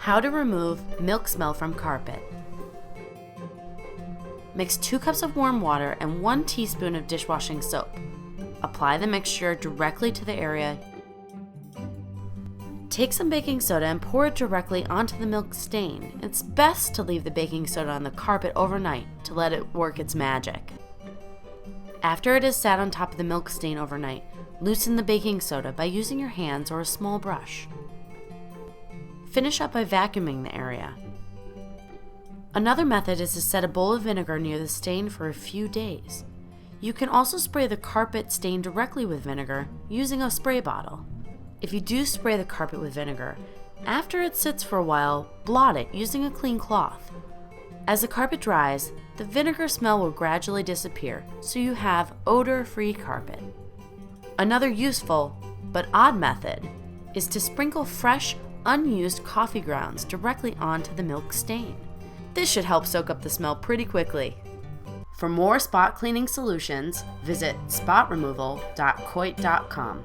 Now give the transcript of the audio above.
How to remove milk smell from carpet. Mix 2 cups of warm water and 1 teaspoon of dishwashing soap. Apply the mixture directly to the area. Take some baking soda and pour it directly onto the milk stain. It's best to leave the baking soda on the carpet overnight to let it work its magic. After it has sat on top of the milk stain overnight, loosen the baking soda by using your hands or a small brush. Finish up by vacuuming the area. Another method is to set a bowl of vinegar near the stain for a few days. You can also spray the carpet stain directly with vinegar using a spray bottle. If you do spray the carpet with vinegar, after it sits for a while, blot it using a clean cloth. As the carpet dries, the vinegar smell will gradually disappear, so you have odor-free carpet. Another useful, but odd method, is to sprinkle fresh, unused coffee grounds directly onto the milk stain. This should help soak up the smell pretty quickly. For more spot cleaning solutions, visit spotremoval.coit.com.